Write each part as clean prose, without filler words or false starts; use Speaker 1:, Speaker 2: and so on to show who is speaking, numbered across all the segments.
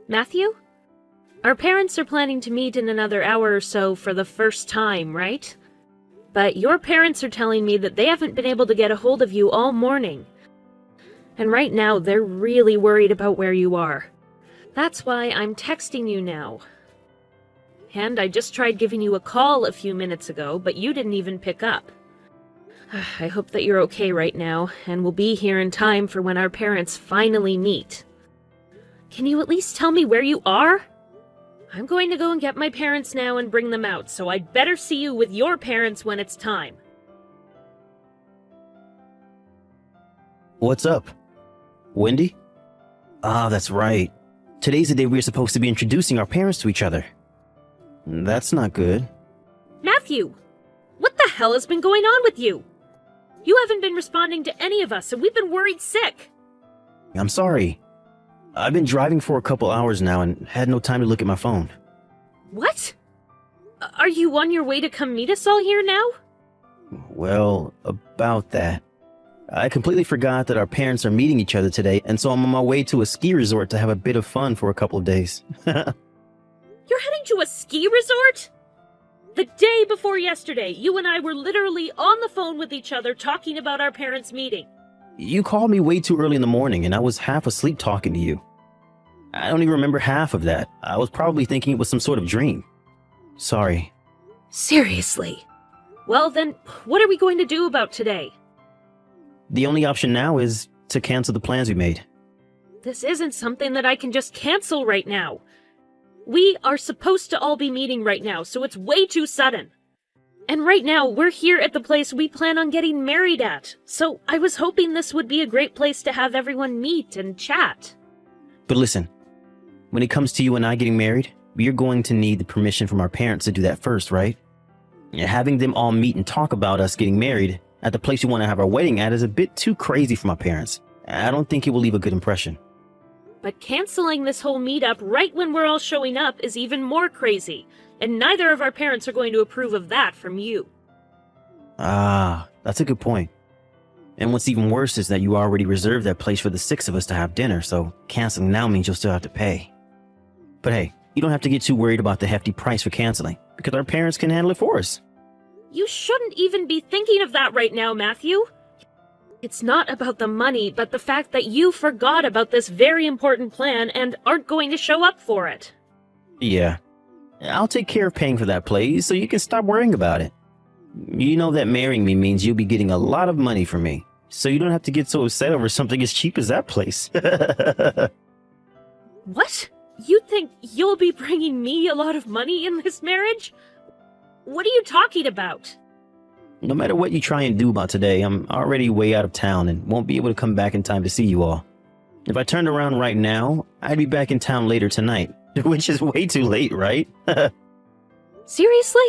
Speaker 1: Matthew? Our parents are planning to meet in another hour or so for the first time, right? But your parents are telling me that they haven't been able to get a hold of you all morning. And right now, they're really worried about where you are. That's why I'm texting you now. And I just tried giving you a call a few minutes ago, but you didn't even pick up. I hope that you're okay right now, and will be here in time for when our parents finally meet. Can you at least tell me where you are? I'm going to go and get my parents now and bring them out, so I'd better see you with your parents when it's time.
Speaker 2: What's up? Wendy? Ah, that's right. Today's the day we're supposed to be introducing our parents to each other. That's not good.
Speaker 1: Matthew! What the hell has been going on with you? You haven't been responding to any of us, and we've been worried sick.
Speaker 2: I'm sorry. I've been driving for a couple hours now and had no time to look at my phone.
Speaker 1: What? Are you on your way to come meet us all here now?
Speaker 2: Well, about that. I completely forgot that our parents are meeting each other today, and so I'm on my way to a ski resort to have a bit of fun for a couple of days.
Speaker 1: You're heading to a ski resort? The day before yesterday, you and I were literally on the phone with each other talking about our parents' meeting.
Speaker 2: You called me way too early in the morning, and I was half asleep talking to you. I don't even remember half of that. I was probably thinking it was some sort of dream. Sorry.
Speaker 1: Seriously? Well then, what are we going to do about today?
Speaker 2: The only option now is to cancel the plans we made.
Speaker 1: This isn't something that I can just cancel right now. We are supposed to all be meeting right now, so it's way too sudden. And right now, we're here at the place we plan on getting married at, so I was hoping this would be a great place to have everyone meet and chat.
Speaker 2: But listen, when it comes to you and I getting married, we're going to need the permission from our parents to do that first, right? Having them all meet and talk about us getting married at the place we want to have our wedding at is a bit too crazy for my parents. I don't think it will leave a good impression.
Speaker 1: But canceling this whole meetup right when we're all showing up is even more crazy, and neither of our parents are going to approve of that from you.
Speaker 2: Ah, that's a good point. And what's even worse is that you already reserved that place for the 6 of us to have dinner, so canceling now means you'll still have to pay. But hey, you don't have to get too worried about the hefty price for canceling, because our parents can handle it for us.
Speaker 1: You shouldn't even be thinking of that right now, Matthew. It's not about the money, but the fact that you forgot about this very important plan and aren't going to show up for it.
Speaker 2: Yeah. I'll take care of paying for that place so you can stop worrying about it. You know that marrying me means you'll be getting a lot of money from me, so you don't have to get so upset over something as cheap as that place.
Speaker 1: What? You think you'll be bringing me a lot of money in this marriage? What are you talking about?
Speaker 2: No matter what you try and do about today, I'm already way out of town and won't be able to come back in time to see you all. If I turned around right now, I'd be back in town later tonight, which is way too late, right?
Speaker 1: Seriously?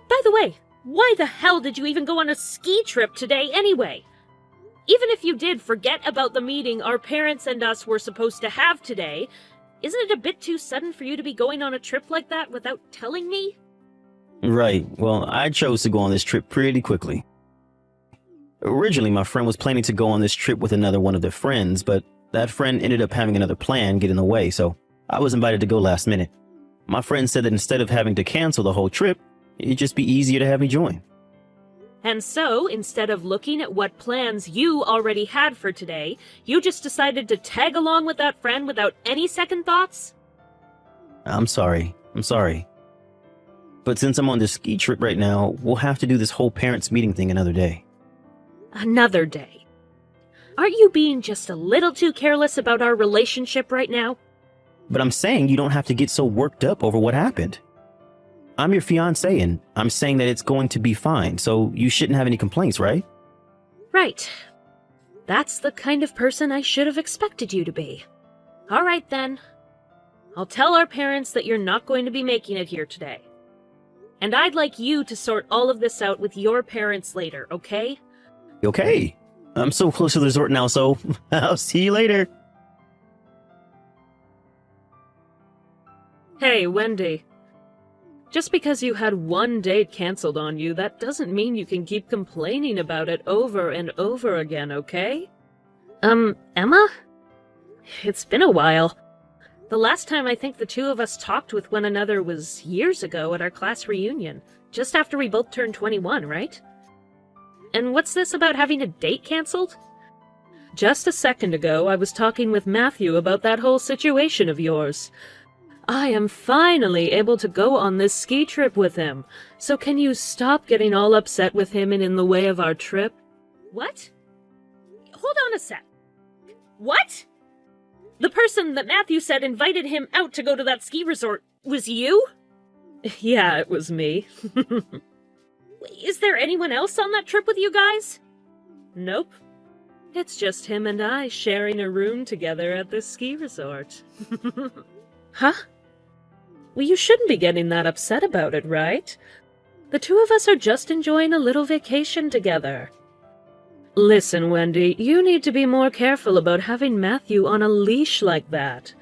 Speaker 1: By the way, why the hell did you even go on a ski trip today anyway? Even if you did forget about the meeting our parents and us were supposed to have today, isn't it a bit too sudden for you to be going on a trip like that without telling me?
Speaker 2: Right, well, I chose to go on this trip pretty quickly. Originally, my friend was planning to go on this trip with another one of their friends, but that friend ended up having another plan get in the way, so I was invited to go last minute. My friend said that instead of having to cancel the whole trip, it'd just be easier to have me join.
Speaker 1: And so, instead of looking at what plans you already had for today, you just decided to tag along with that friend without any second thoughts?
Speaker 2: I'm sorry. But since I'm on this ski trip right now, we'll have to do this whole parents meeting thing another day.
Speaker 1: Another day. Aren't you being just a little too careless about our relationship right now?
Speaker 2: But I'm saying you don't have to get so worked up over what happened. I'm your fiancé, and I'm saying that it's going to be fine, so you shouldn't have any complaints, right?
Speaker 1: Right. That's the kind of person I should have expected you to be. All right, then. I'll tell our parents that you're not going to be making it here today. And I'd like you to sort all of this out with your parents later, okay?
Speaker 2: Okay. I'm so close to the resort now, so I'll see you later.
Speaker 1: Hey, Wendy. Just because you had one date canceled on you, that doesn't mean you can keep complaining about it over and over again, okay? Emma? It's been a while. The last time I think the two of us talked with one another was years ago at our class reunion, just after we both turned 21, right? And what's this about having a date canceled? Just a second ago, I was talking with Matthew about that whole situation of yours. I am finally able to go on this ski trip with him, so can you stop getting all upset with him and in the way of our trip? What? Hold on a sec. What? The person that Matthew said invited him out to go to that ski resort was you? Yeah, it was me. Is there anyone else on that trip with you guys? Nope. It's just him and I sharing a room together at this ski resort. Huh? Well, you shouldn't be getting that upset about it, right? The two of us are just enjoying a little vacation together. Listen, Wendy, you need to be more careful about having Matthew on a leash like that.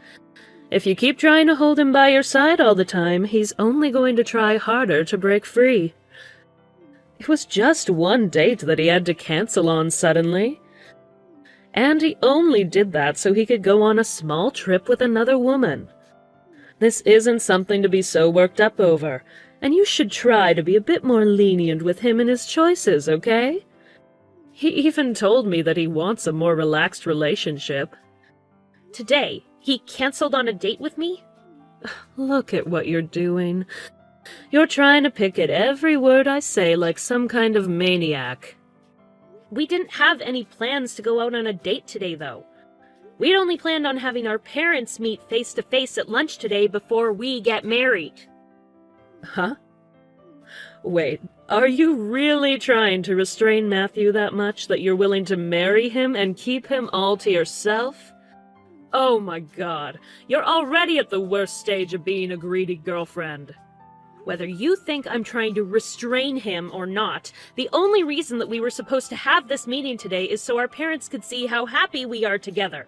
Speaker 1: If you keep trying to hold him by your side all the time, he's only going to try harder to break free. It was just one date that he had to cancel on suddenly. And he only did that so he could go on a small trip with another woman. This isn't something to be so worked up over, and you should try to be a bit more lenient with him and his choices, okay? He even told me that he wants a more relaxed relationship. Today, he canceled on a date with me? Look at what you're doing. You're trying to pick at every word I say like some kind of maniac. We didn't have any plans to go out on a date today, though. We'd only planned on having our parents meet face-to-face at lunch today before we get married. Huh? Wait, are you really trying to restrain Matthew that much that you're willing to marry him and keep him all to yourself? Oh my God, you're already at the worst stage of being a greedy girlfriend. Whether you think I'm trying to restrain him or not, the only reason that we were supposed to have this meeting today is so our parents could see how happy we are together.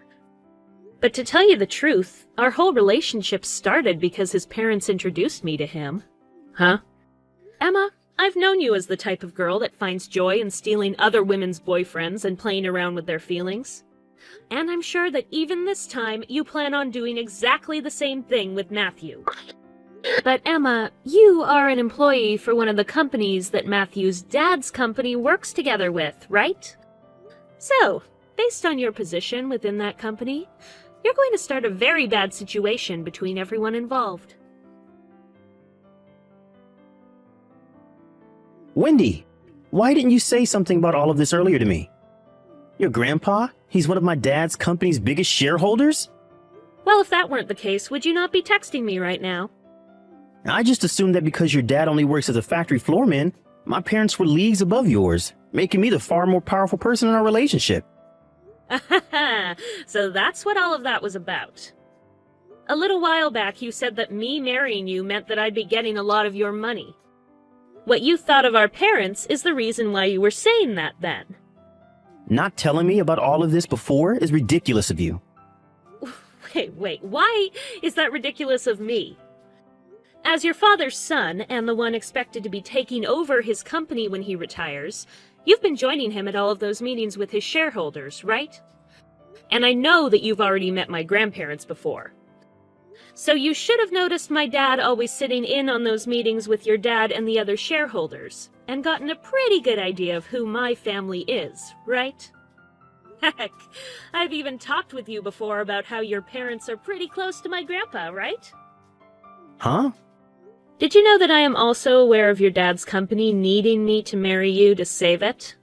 Speaker 1: But to tell you the truth, our whole relationship started because his parents introduced me to him. Huh? Emma, I've known you as the type of girl that finds joy in stealing other women's boyfriends and playing around with their feelings. And I'm sure that even this time, you plan on doing exactly the same thing with Matthew. But Emma, you are an employee for one of the companies that Matthew's dad's company works together with, right? So, based on your position within that company, you're going to start a very bad situation between everyone involved.
Speaker 2: Wendy, why didn't you say something about all of this earlier to me? Your grandpa? He's one of my dad's company's biggest shareholders?
Speaker 1: Well, if that weren't the case, would you not be texting me right now?
Speaker 2: I just assumed that because your dad only works as a factory floorman, my parents were leagues above yours, making me the far more powerful person in our relationship.
Speaker 1: So that's what all of that was about. A little while back, you said that me marrying you meant that I'd be getting a lot of your money. What you thought of our parents is the reason why you were saying that then.
Speaker 2: Not telling me about all of this before is ridiculous of you.
Speaker 1: Wait, why is that ridiculous of me? As your father's son, and the one expected to be taking over his company when he retires, you've been joining him at all of those meetings with his shareholders, right? And I know that you've already met my grandparents before. So you should have noticed my dad always sitting in on those meetings with your dad and the other shareholders, and gotten a pretty good idea of who my family is, right? Heck, I've even talked with you before about how your parents are pretty close to my grandpa, right?
Speaker 2: Huh?
Speaker 1: Did you know that I am also aware of your dad's company needing me to marry you to save it?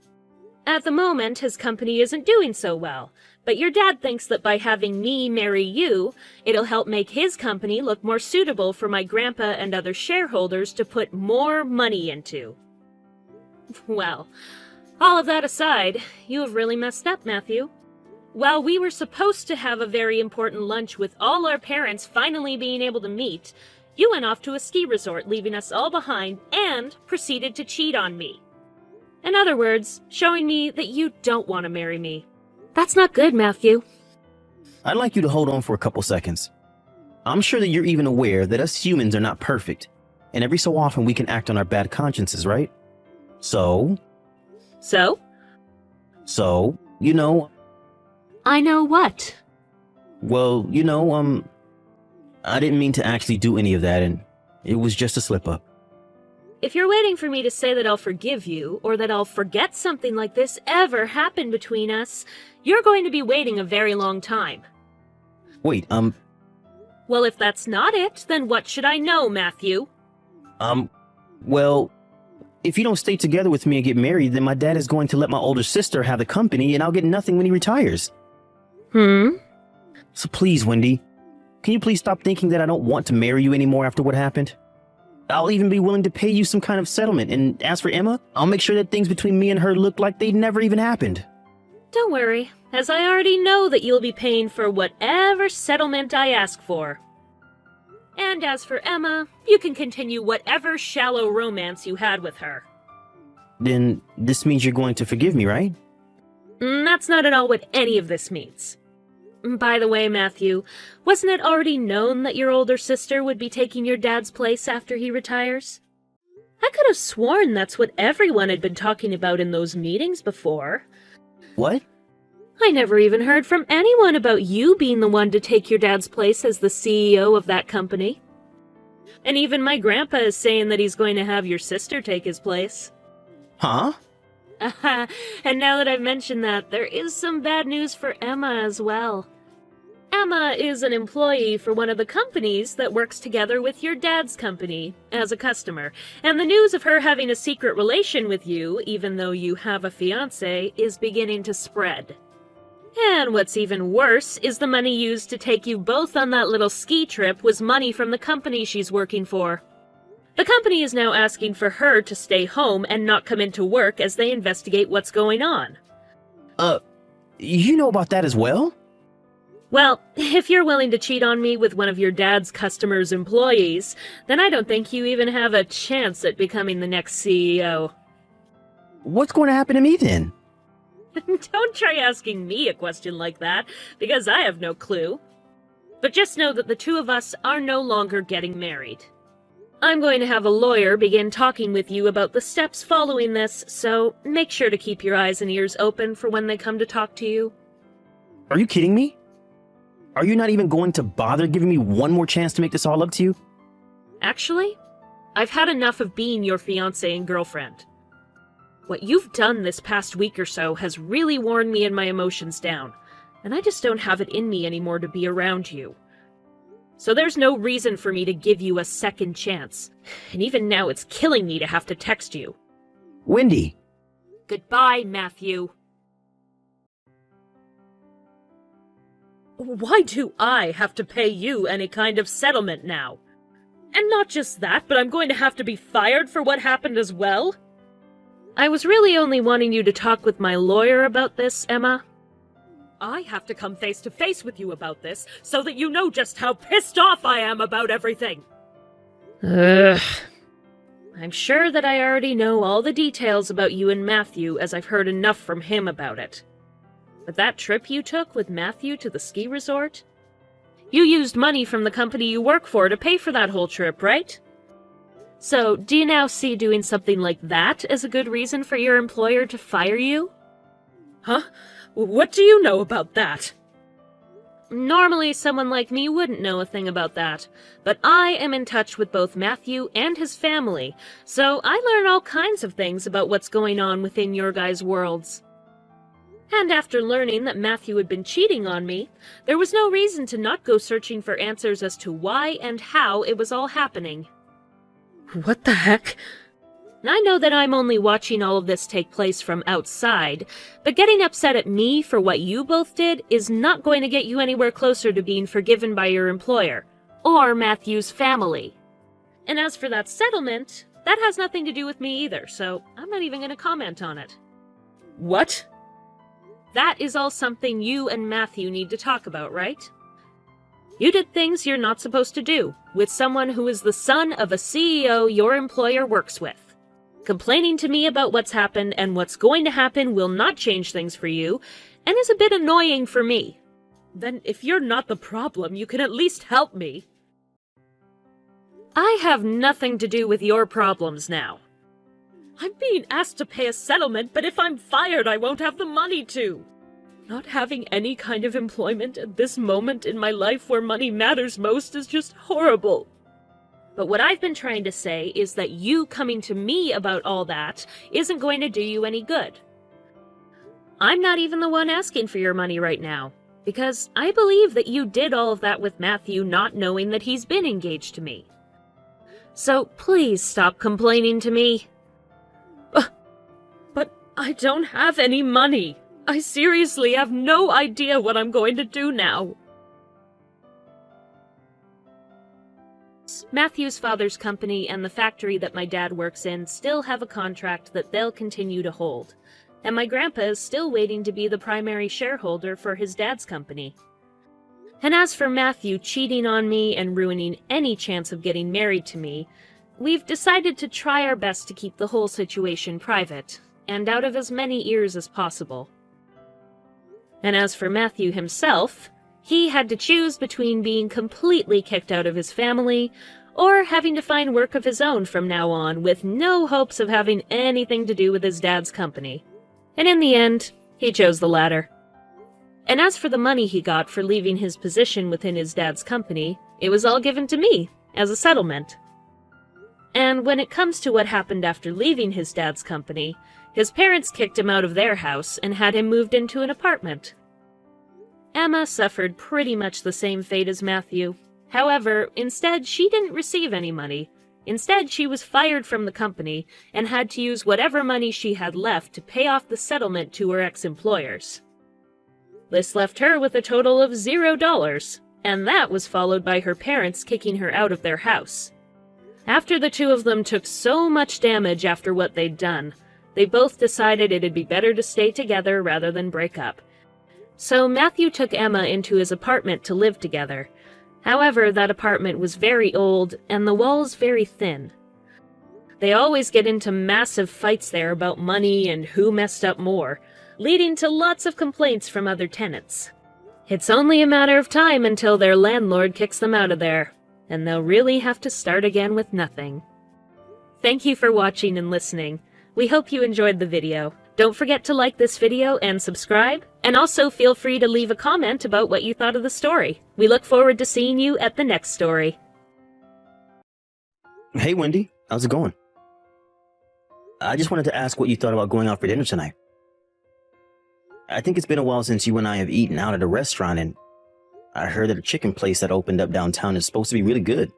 Speaker 1: At the moment, his company isn't doing so well, but your dad thinks that by having me marry you, it'll help make his company look more suitable for my grandpa and other shareholders to put more money into. Well, all of that aside, you have really messed up, Matthew. While we were supposed to have a very important lunch with all our parents finally being able to meet, you went off to a ski resort, leaving us all behind, and proceeded to cheat on me. In other words, showing me that you don't want to marry me. That's not good, Matthew.
Speaker 2: I'd like you to hold on for a couple seconds. I'm sure that you're even aware that us humans are not perfect, and every so often we can act on our bad consciences, right? So, you know...
Speaker 1: I know what?
Speaker 2: Well, I didn't mean to actually do any of that, and it was just a slip-up.
Speaker 1: If you're waiting for me to say that I'll forgive you, or that I'll forget something like this ever happened between us, you're going to be waiting a very long time.
Speaker 2: Wait,
Speaker 1: Well, if that's not it, then what should I know, Matthew?
Speaker 2: well, if you don't stay together with me and get married, then my dad is going to let my older sister have the company, and I'll get nothing when he retires. So please, Wendy, can you please stop thinking that I don't want to marry you anymore after what happened? I'll even be willing to pay you some kind of settlement, and as for Emma, I'll make sure that things between me and her look like they never even happened.
Speaker 1: Don't worry, as I already know that you'll be paying for whatever settlement I ask for. And as for Emma, you can continue whatever shallow romance you had with her.
Speaker 2: Then this means you're going to forgive me, right?
Speaker 1: That's not at all what any of this means. By the way, Matthew, wasn't it already known that your older sister would be taking your dad's place after he retires? I could have sworn that's what everyone had been talking about in those meetings before.
Speaker 2: What?
Speaker 1: I never even heard from anyone about you being the one to take your dad's place as the CEO of that company. And even my grandpa is saying that he's going to have your sister take his place.
Speaker 2: Huh?
Speaker 1: And now that I've mentioned that, there is some bad news for Emma as well. Emma is an employee for one of the companies that works together with your dad's company as a customer, and the news of her having a secret relation with you, even though you have a fiancé, is beginning to spread. And what's even worse is the money used to take you both on that little ski trip was money from the company she's working for. The company is now asking for her to stay home and not come into work as they investigate what's going on.
Speaker 2: You know about that as well?
Speaker 1: Well, if you're willing to cheat on me with one of your dad's customers' employees, then I don't think you even have a chance at becoming the next CEO.
Speaker 2: What's going to happen to me then?
Speaker 1: Don't try asking me a question like that, because I have no clue. But just know that the two of us are no longer getting married. I'm going to have a lawyer begin talking with you about the steps following this, so make sure to keep your eyes and ears open for when they come to talk to you.
Speaker 2: Are you kidding me? Are you not even going to bother giving me one more chance to make this all up to you?
Speaker 1: Actually, I've had enough of being your fiancé and girlfriend. What you've done this past week or so has really worn me and my emotions down, and I just don't have it in me anymore to be around you. So there's no reason for me to give you a second chance, and even now it's killing me to have to text you.
Speaker 2: Wendy!
Speaker 1: Goodbye, Matthew. Why do I have to pay you any kind of settlement now? And not just that, but I'm going to have to be fired for what happened as well? I was really only wanting you to talk with my lawyer about this, Emma. I have to come face to face with you about this, so that you know just how pissed off I am about everything. Ugh. I'm sure that I already know all the details about you and Matthew, as I've heard enough from him about it. But that trip you took with Matthew to the ski resort? You used money from the company you work for to pay for that whole trip, right? So, do you now see doing something like that as a good reason for your employer to fire you? Huh? What do you know about that? Normally, someone like me wouldn't know a thing about that, but I am in touch with both Matthew and his family, so I learn all kinds of things about what's going on within your guys' worlds. And after learning that Matthew had been cheating on me, there was no reason to not go searching for answers as to why and how it was all happening. What the heck? I know that I'm only watching all of this take place from outside, but getting upset at me for what you both did is not going to get you anywhere closer to being forgiven by your employer, or Matthew's family. And as for that settlement, that has nothing to do with me either, so I'm not even going to comment on it. What? That is all something you and Matthew need to talk about, right? You did things you're not supposed to do, with someone who is the son of a CEO your employer works with. Complaining to me about what's happened and what's going to happen will not change things for you, and is a bit annoying for me. Then if you're not the problem, you can at least help me. I have nothing to do with your problems now. I'm being asked to pay a settlement, but if I'm fired, I won't have the money to. Not having any kind of employment at this moment in my life where money matters most is just horrible. But what I've been trying to say is that you coming to me about all that isn't going to do you any good. I'm not even the one asking for your money right now, because I believe that you did all of that with Matthew not knowing that he's been engaged to me. So please stop complaining to me. But I don't have any money. I seriously have no idea what I'm going to do now. Matthew's father's company and the factory that my dad works in still have a contract that they'll continue to hold, and my grandpa is still waiting to be the primary shareholder for his dad's company. And as for Matthew cheating on me and ruining any chance of getting married to me, we've decided to try our best to keep the whole situation private, and out of as many ears as possible. And as for Matthew himself, he had to choose between being completely kicked out of his family or having to find work of his own from now on with no hopes of having anything to do with his dad's company. And in the end, he chose the latter. And as for the money he got for leaving his position within his dad's company, it was all given to me as a settlement. And when it comes to what happened after leaving his dad's company, his parents kicked him out of their house and had him moved into an apartment. Emma suffered pretty much the same fate as Matthew. However, instead, she didn't receive any money. Instead, she was fired from the company and had to use whatever money she had left to pay off the settlement to her ex-employers. This left her with a total of $0, and that was followed by her parents kicking her out of their house. After the two of them took so much damage after what they'd done, they both decided it'd be better to stay together rather than break up. So Matthew took Emma into his apartment to live together. However, that apartment was very old and the walls very thin. They always get into massive fights there about money and who messed up more, leading to lots of complaints from other tenants. It's only a matter of time until their landlord kicks them out of there, and they'll really have to start again with nothing. Thank you for watching and listening. We hope you enjoyed the video. Don't forget to like this video and subscribe, and also feel free to leave a comment about what you thought of the story. We look forward to seeing you at the next story.
Speaker 2: Hey, Wendy. How's it going? I just wanted to ask what you thought about going out for dinner tonight. I think it's been a while since you and I have eaten out at a restaurant, and I heard that a chicken place that opened up downtown is supposed to be really good.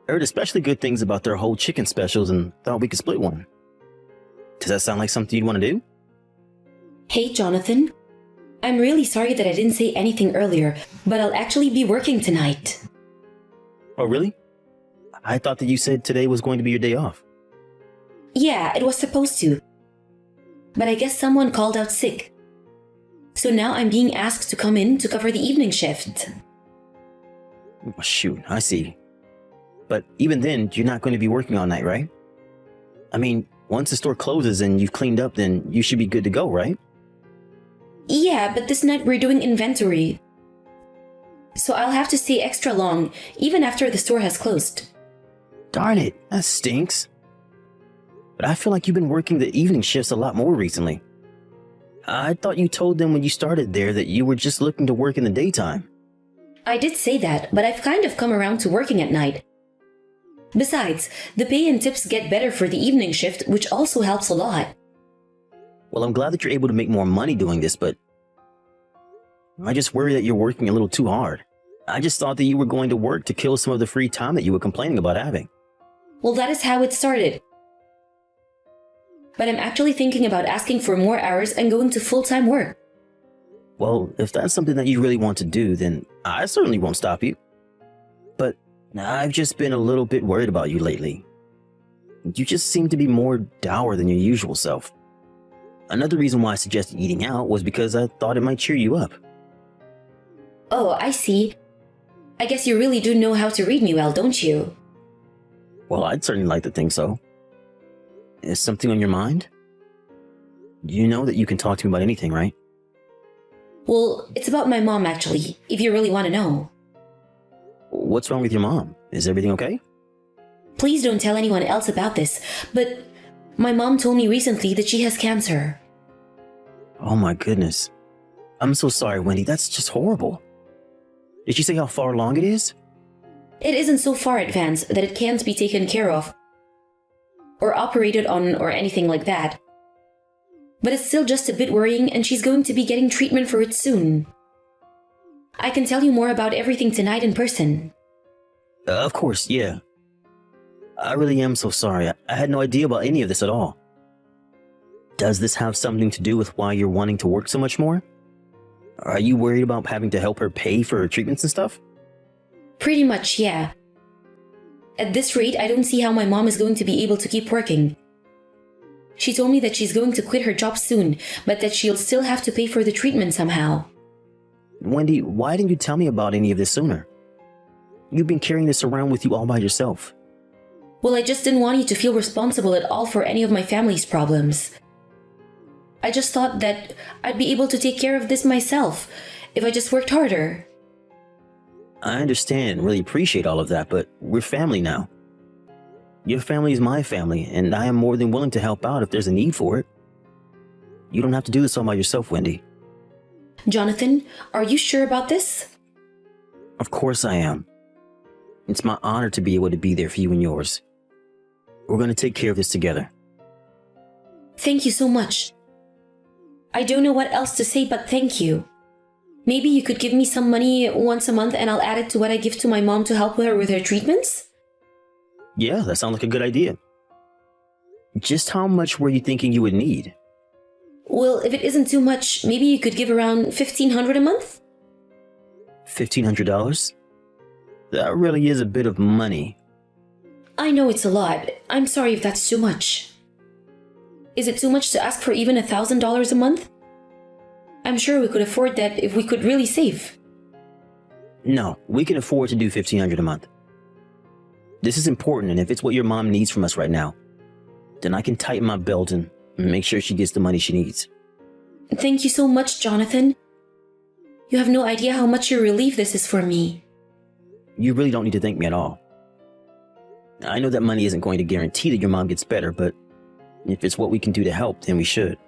Speaker 2: I heard especially good things about their whole chicken specials and thought we could split one. Does that sound like something you'd want to do?
Speaker 3: Hey, Jonathan. I'm really sorry that I didn't say anything earlier, but I'll actually be working tonight.
Speaker 2: Oh, really? I thought that you said today was going to be your day off.
Speaker 3: Yeah, it was supposed to. But I guess someone called out sick. So now I'm being asked to come in to cover the evening shift.
Speaker 2: Oh, shoot, I see. But even then, you're not going to be working all night, right? I mean, once the store closes and you've cleaned up, then you should be good to go, right?
Speaker 3: Yeah, but this night we're doing inventory. So I'll have to stay extra long, even after the store has closed.
Speaker 2: Darn it, that stinks. But I feel like you've been working the evening shifts a lot more recently. I thought you told them when you started there that you were just looking to work in the daytime.
Speaker 3: I did say that, but I've kind of come around to working at night. Besides, the pay and tips get better for the evening shift, which also helps a lot.
Speaker 2: Well, I'm glad that you're able to make more money doing this, but I just worry that you're working a little too hard. I just thought that you were going to work to kill some of the free time that you were complaining about having.
Speaker 3: Well, that is how it started. But I'm actually thinking about asking for more hours and going to full-time work.
Speaker 2: Well, if that's something that you really want to do, then I certainly won't stop you. But I've just been a little bit worried about you lately. You just seem to be more dour than your usual self. Another reason why I suggested eating out was because I thought it might cheer you up.
Speaker 3: Oh, I see. I guess you really do know how to read me well, don't you?
Speaker 2: Well, I'd certainly like to think so. Is something on your mind? You know that you can talk to me about anything, right?
Speaker 3: Well, it's about my mom actually, if you really want to know.
Speaker 2: What's wrong with your mom? Is everything okay?
Speaker 3: Please don't tell anyone else about this, but my mom told me recently that she has cancer.
Speaker 2: Oh my goodness. I'm so sorry, Wendy. That's just horrible. Did she say how far along it is?
Speaker 3: It isn't so far advanced that it can't be taken care of or operated on or anything like that. But it's still just a bit worrying, and she's going to be getting treatment for it soon. I can tell you more about everything tonight in person.
Speaker 2: Of course, yeah. I really am so sorry. I had no idea about any of this at all. Does this have something to do with why you're wanting to work so much more? Are you worried about having to help her pay for her treatments and stuff?
Speaker 3: Pretty much, yeah. At this rate, I don't see how my mom is going to be able to keep working. She told me that she's going to quit her job soon, but that she'll still have to pay for the treatment somehow.
Speaker 2: Wendy, why didn't you tell me about any of this sooner? You've been carrying this around with you all by yourself.
Speaker 3: Well, I just didn't want you to feel responsible at all for any of my family's problems. I just thought that I'd be able to take care of this myself if I just worked harder.
Speaker 2: I understand and really appreciate all of that, but we're family now. Your family is my family, and I am more than willing to help out if there's a need for it. You don't have to do this all by yourself, Wendy.
Speaker 3: Jonathan, are you sure about this?
Speaker 2: Of course I am. It's my honor to be able to be there for you and yours. We're going to take care of this together.
Speaker 3: Thank you so much. I don't know what else to say but thank you. Maybe you could give me some money once a month and I'll add it to what I give to my mom to help her with her treatments?
Speaker 2: Yeah, that sounds like a good idea. Just how much were you thinking you would need?
Speaker 3: Well, if it isn't too much, maybe you could give around $1,500 a month?
Speaker 2: $1,500? That really is a bit of money.
Speaker 3: I know it's a lot. I'm sorry if that's too much. Is it too much to ask for even $1,000 a month? I'm sure we could afford that if we could really save.
Speaker 2: No, we can afford to do $1,500 a month. This is important, and if it's what your mom needs from us right now, then I can tighten my belt and make sure she gets the money she needs.
Speaker 3: Thank you so much, Jonathan. You have no idea how much a relief this is for me.
Speaker 2: You really don't need to thank me at all. I know that money isn't going to guarantee that your mom gets better, but if it's what we can do to help, then we should.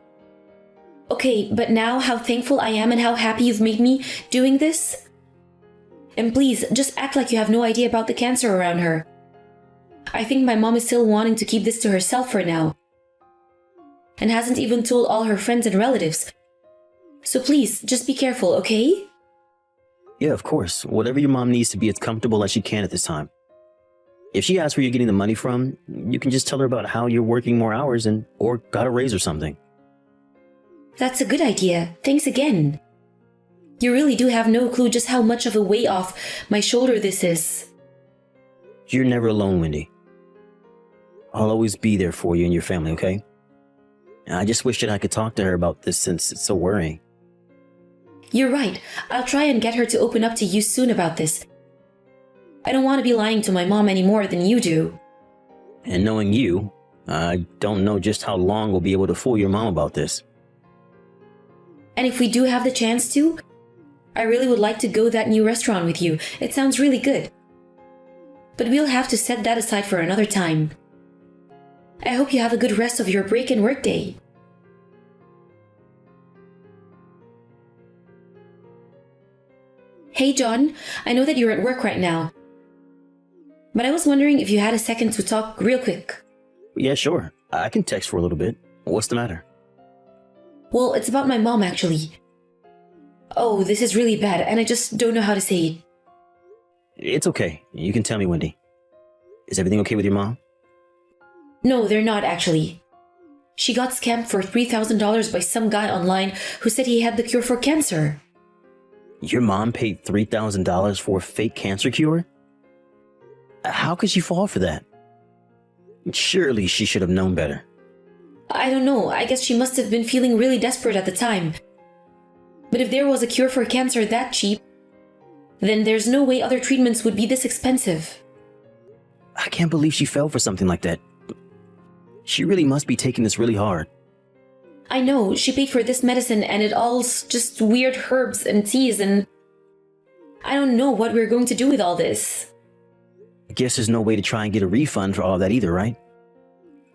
Speaker 3: Okay, but now how thankful I am and how happy you've made me doing this. And please, just act like you have no idea about the cancer around her. I think my mom is still wanting to keep this to herself for now, and hasn't even told all her friends and relatives. So please, just be careful, okay?
Speaker 2: Yeah, of course. Whatever your mom needs to be as comfortable as she can at this time. If she asks where you're getting the money from, you can just tell her about how you're working more hours or got a raise or something.
Speaker 3: That's a good idea. Thanks again. You really do have no clue just how much of a weight off my shoulder this is.
Speaker 2: You're never alone, Wendy. I'll always be there for you and your family, okay? I just wish that I could talk to her about this since it's so worrying.
Speaker 3: You're right. I'll try and get her to open up to you soon about this. I don't want to be lying to my mom any more than you do.
Speaker 2: And knowing you, I don't know just how long we'll be able to fool your mom about this.
Speaker 3: And if we do have the chance to, I really would like to go to that new restaurant with you. It sounds really good. But we'll have to set that aside for another time. I hope you have a good rest of your break and work day. Hey John, I know that you're at work right now, but I was wondering if you had a second to talk real quick.
Speaker 2: Yeah, sure. I can text for a little bit. What's the matter?
Speaker 3: Well, it's about my mom actually. Oh, this is really bad and I just don't know how to say it.
Speaker 2: It's okay. You can tell me, Wendy. Is everything okay with your mom?
Speaker 3: No, they're not actually. She got scammed for $3,000 by some guy online who said he had the cure for cancer.
Speaker 2: Your mom paid $3,000 for a fake cancer cure? How could she fall for that? Surely she should have known better.
Speaker 3: I don't know, I guess she must have been feeling really desperate at the time. But if there was a cure for cancer that cheap, then there's no way other treatments would be this expensive.
Speaker 2: I can't believe she fell for something like that. She really must be taking this really hard.
Speaker 3: I know, she paid for this medicine and it all's just weird herbs and teas and I don't know what we're going to do with all this.
Speaker 2: I guess there's no way to try and get a refund for all that either, right?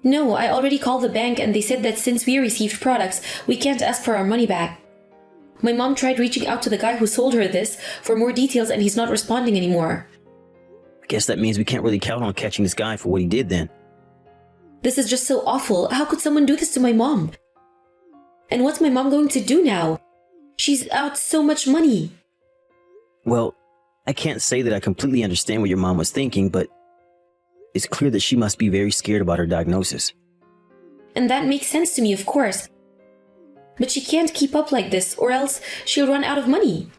Speaker 3: No, I already called the bank and they said that since we received products, we can't ask for our money back. My mom tried reaching out to the guy who sold her this for more details and he's not responding anymore.
Speaker 2: I guess that means we can't really count on catching this guy for what he did then.
Speaker 3: This is just so awful. How could someone do this to my mom? And what's my mom going to do now? She's out so much money.
Speaker 2: Well, I can't say that I completely understand what your mom was thinking, but it's clear that she must be very scared about her diagnosis.
Speaker 3: And that makes sense to me, of course. But she can't keep up like this, or else she'll run out of money.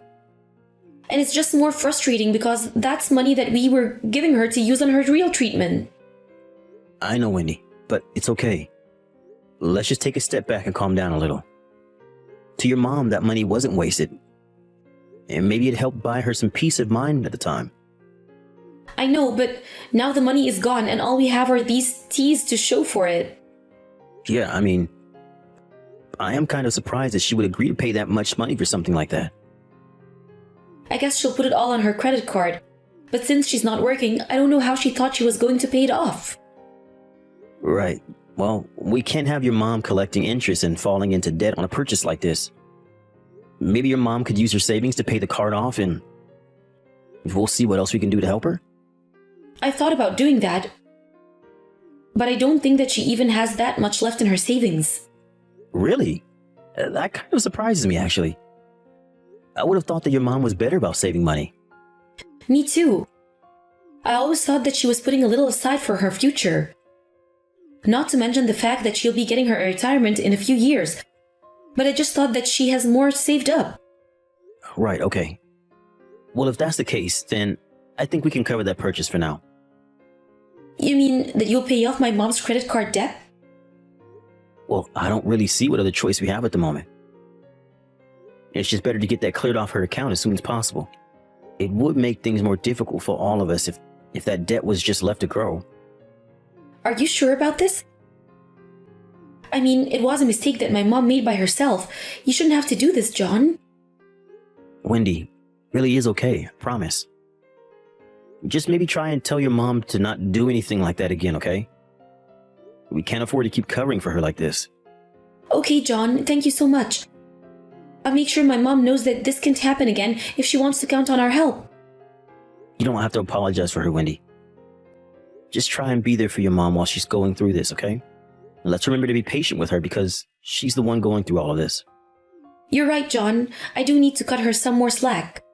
Speaker 3: And it's just more frustrating because that's money that we were giving her to use on her real treatment.
Speaker 2: I know, Wendy, but it's okay. Let's just take a step back and calm down a little. To your mom, that money wasn't wasted. And maybe it helped buy her some peace of mind at the time.
Speaker 3: I know, but now the money is gone and all we have are these teas to show for it.
Speaker 2: Yeah, I mean, I am kind of surprised that she would agree to pay that much money for something like that.
Speaker 3: I guess she'll put it all on her credit card. But since she's not working, I don't know how she thought she was going to pay it off.
Speaker 2: Right. Well, we can't have your mom collecting interest and falling into debt on a purchase like this. Maybe your mom could use her savings to pay the card off and we'll see what else we can do to help her.
Speaker 3: I thought about doing that. But I don't think that she even has that much left in her savings.
Speaker 2: Really? That kind of surprises me, actually. I would have thought that your mom was better about saving money.
Speaker 3: Me too. I always thought that she was putting a little aside for her future. Not to mention the fact that she'll be getting her retirement in a few years. But I just thought that she has more saved up.
Speaker 2: Right, okay. Well, if that's the case, then I think we can cover that purchase for now.
Speaker 3: You mean that you'll pay off my mom's credit card debt?
Speaker 2: Well, I don't really see what other choice we have at the moment. It's just better to get that cleared off her account as soon as possible. It would make things more difficult for all of us if that debt was just left to grow.
Speaker 3: Are you sure about this? I mean, it was a mistake that my mom made by herself. You shouldn't have to do this, John.
Speaker 2: Wendy, really is okay, I promise. Just maybe try and tell your mom to not do anything like that again, okay? We can't afford to keep covering for her like this.
Speaker 3: Okay, John, thank you so much. I'll make sure my mom knows that this can't happen again if she wants to count on our help.
Speaker 2: You don't have to apologize for her, Wendy. Just try and be there for your mom while she's going through this, okay? And let's remember to be patient with her because she's the one going through all of this.
Speaker 3: You're right, John. I do need to cut her some more slack.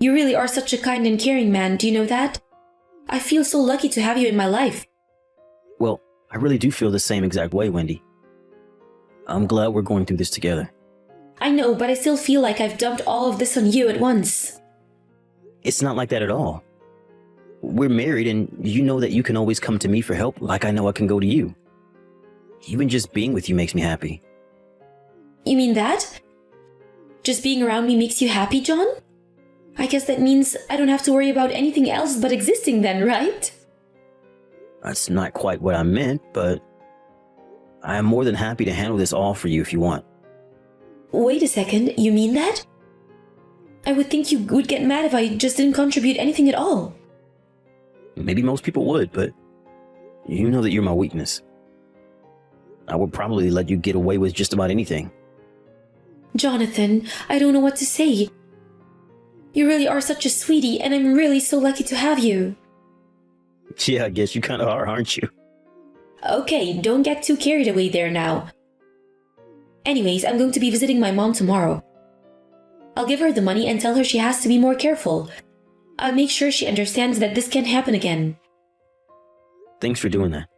Speaker 3: You really are such a kind and caring man, do you know that? I feel so lucky to have you in my life.
Speaker 2: Well, I really do feel the same exact way, Wendy. I'm glad we're going through this together.
Speaker 3: I know, but I still feel like I've dumped all of this on you at once.
Speaker 2: It's not like that at all. We're married and you know that you can always come to me for help like I know I can go to you. Even just being with you makes me happy.
Speaker 3: You mean that? Just being around me makes you happy, John? I guess that means I don't have to worry about anything else but existing then, right?
Speaker 2: That's not quite what I meant, but I am more than happy to handle this all for you if you want.
Speaker 3: Wait a second, you mean that? I would think you would get mad if I just didn't contribute anything at all.
Speaker 2: Maybe most people would, but you know that you're my weakness. I would probably let you get away with just about anything.
Speaker 3: Jonathan, I don't know what to say. You really are such a sweetie, and I'm really so lucky to have you.
Speaker 2: Yeah, I guess you kind of are, aren't you?
Speaker 3: Okay, don't get too carried away there now. Anyways, I'm going to be visiting my mom tomorrow. I'll give her the money and tell her she has to be more careful. I'll make sure she understands that this can't happen again.
Speaker 2: Thanks for doing that.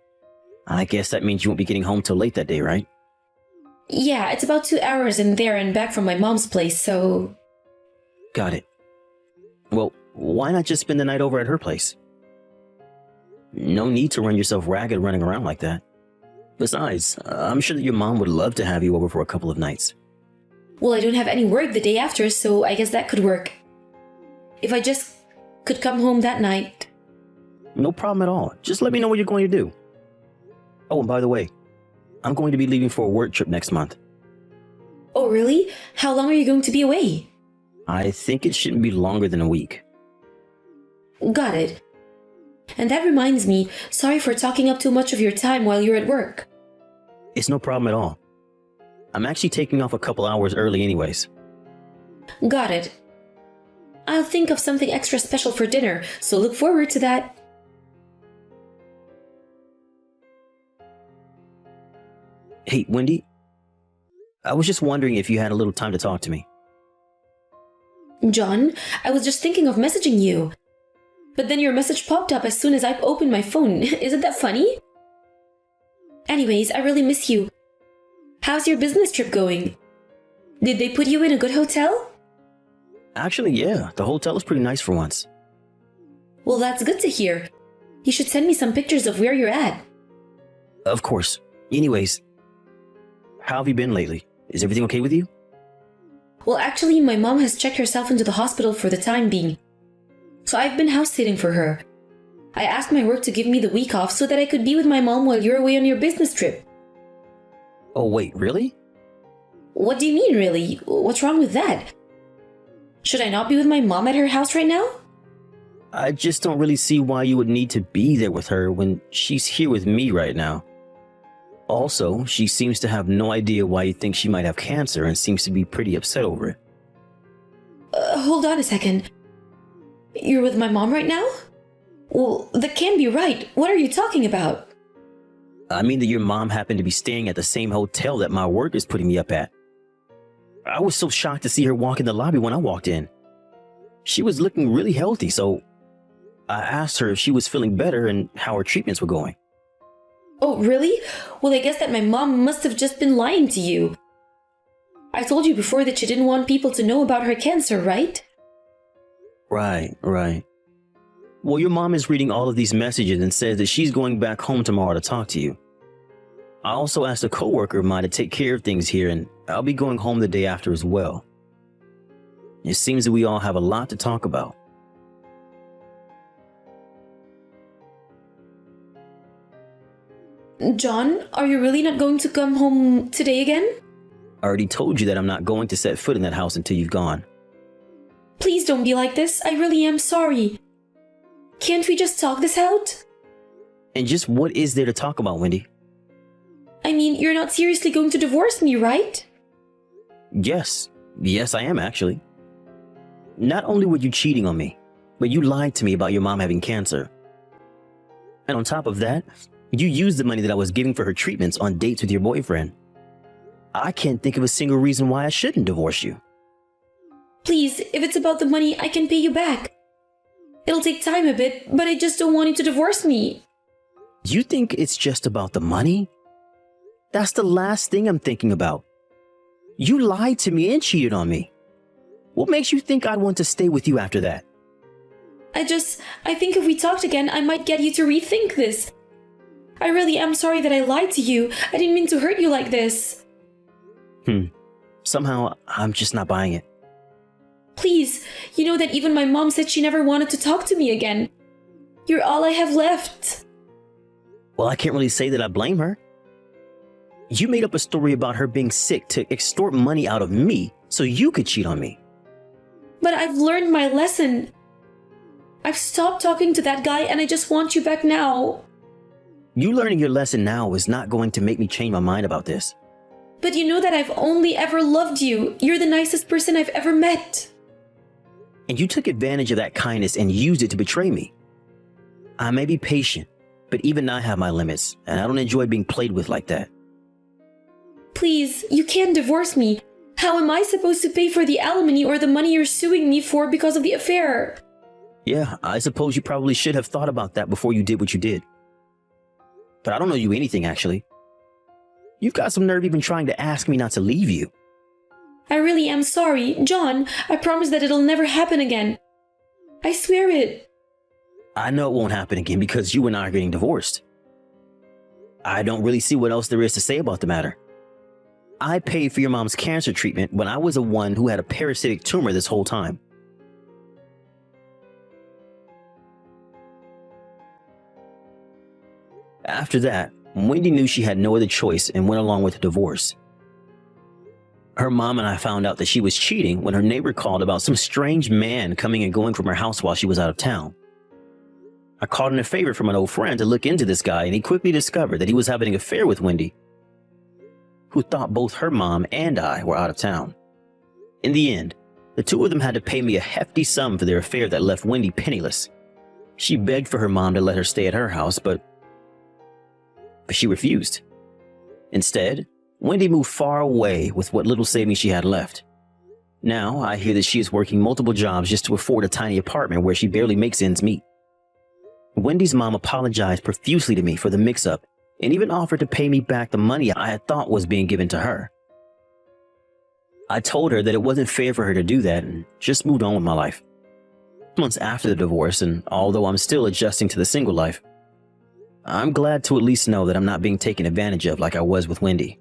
Speaker 2: I guess that means you won't be getting home till late that day, right?
Speaker 3: Yeah, it's about 2 hours in there and back from my mom's place, so...
Speaker 2: Got it. Well, why not just spend the night over at her place? No need to run yourself ragged running around like that. Besides, I'm sure that your mom would love to have you over for a couple of nights.
Speaker 3: Well, I don't have any work the day after, so I guess that could work. If I just could come home that night.
Speaker 2: No problem at all. Just let me know what you're going to do. Oh, and by the way, I'm going to be leaving for a work trip next month.
Speaker 3: Oh, really? How long are you going to be away?
Speaker 2: I think it shouldn't be longer than a week.
Speaker 3: Got it. And that reminds me, sorry for talking up too much of your time while you're at work.
Speaker 2: It's no problem at all. I'm actually taking off a couple hours early anyways.
Speaker 3: Got it. I'll think of something extra special for dinner, so look forward to that.
Speaker 2: Hey, Wendy. I was just wondering if you had a little time to talk to me.
Speaker 3: John, I was just thinking of messaging you. But then your message popped up as soon as I opened my phone. Isn't that funny? Anyways, I really miss you. How's your business trip going? Did they put you in a good hotel?
Speaker 2: Actually, yeah, the hotel is pretty nice for once.
Speaker 3: Well, that's good to hear. You should send me some pictures of where you're at.
Speaker 2: Of course. Anyways, how have you been lately? Is everything okay with you?
Speaker 3: Well, actually, my mom has checked herself into the hospital for the time being. So I've been house sitting for her. I asked my work to give me the week off so that I could be with my mom while you're away on your business trip.
Speaker 2: Oh, wait, really?
Speaker 3: What do you mean, really? What's wrong with that? Should I not be with my mom at her house right now?
Speaker 2: I just don't really see why you would need to be there with her when she's here with me right now. Also, she seems to have no idea why you think she might have cancer and seems to be pretty upset over it.
Speaker 3: Hold on a second. You're with my mom right now? Well, that can't be right. What are you talking about?
Speaker 2: I mean that your mom happened to be staying at the same hotel that my work is putting me up at. I was so shocked to see her walk in the lobby when I walked in. She was looking really healthy, so I asked her if she was feeling better and how her treatments were going.
Speaker 3: Oh, really? Well, I guess that my mom must have just been lying to you. I told you before that she didn't want people to know about her cancer, right?
Speaker 2: Right. Well, your mom is reading all of these messages and says that she's going back home tomorrow to talk to you. I also asked a coworker of mine to take care of things here, and I'll be going home the day after as well. It seems that we all have a lot to talk about.
Speaker 3: John, are you really not going to come home today again?
Speaker 2: I already told you that I'm not going to set foot in that house until you've gone.
Speaker 3: Please don't be like this. I really am sorry. Can't we just talk this out?
Speaker 2: And just what is there to talk about, Wendy?
Speaker 3: I mean, you're not seriously going to divorce me, right?
Speaker 2: Yes, I am actually. Not only were you cheating on me, but you lied to me about your mom having cancer. And on top of that, you used the money that I was giving for her treatments on dates with your boyfriend. I can't think of a single reason why I shouldn't divorce you.
Speaker 3: Please, if it's about the money, I can pay you back. It'll take time a bit, but I just don't want you to divorce me.
Speaker 2: You think it's just about the money? That's the last thing I'm thinking about. You lied to me and cheated on me. What makes you think I'd want to stay with you after that?
Speaker 3: I think if we talked again, I might get you to rethink this. I really am sorry that I lied to you. I didn't mean to hurt you like this.
Speaker 2: Somehow, I'm just not buying it.
Speaker 3: Please, you know that even my mom said she never wanted to talk to me again. You're all I have left.
Speaker 2: Well, I can't really say that I blame her. You made up a story about her being sick to extort money out of me so you could cheat on me.
Speaker 3: But I've learned my lesson. I've stopped talking to that guy and I just want you back now.
Speaker 2: You learning your lesson now is not going to make me change my mind about this.
Speaker 3: But you know that I've only ever loved you. You're the nicest person I've ever met.
Speaker 2: And you took advantage of that kindness and used it to betray me. I may be patient, but even I have my limits, and I don't enjoy being played with like that.
Speaker 3: Please, you can't divorce me. How am I supposed to pay for the alimony or the money you're suing me for because of the affair?
Speaker 2: Yeah, I suppose you probably should have thought about that before you did what you did. But I don't know you anything, actually. You've got some nerve even trying to ask me not to leave you.
Speaker 3: I really am sorry. John, I promise that it'll never happen again. I swear it.
Speaker 2: I know it won't happen again because you and I are getting divorced. I don't really see what else there is to say about the matter. I paid for your mom's cancer treatment when I was the one who had a parasitic tumor this whole time. After that, Wendy knew she had no other choice and went along with the divorce. Her mom and I found out that she was cheating when her neighbor called about some strange man coming and going from her house while she was out of town. I called in a favor from an old friend to look into this guy, and he quickly discovered that he was having an affair with Wendy, who thought both her mom and I were out of town. In the end, the two of them had to pay me a hefty sum for their affair that left Wendy penniless. She begged for her mom to let her stay at her house, but she refused. Instead, Wendy moved far away with what little savings she had left. Now, I hear that she is working multiple jobs just to afford a tiny apartment where she barely makes ends meet. Wendy's mom apologized profusely to me for the mix-up and even offered to pay me back the money I had thought was being given to her. I told her that it wasn't fair for her to do that and just moved on with my life. Months after the divorce, and although I'm still adjusting to the single life, I'm glad to at least know that I'm not being taken advantage of like I was with Wendy.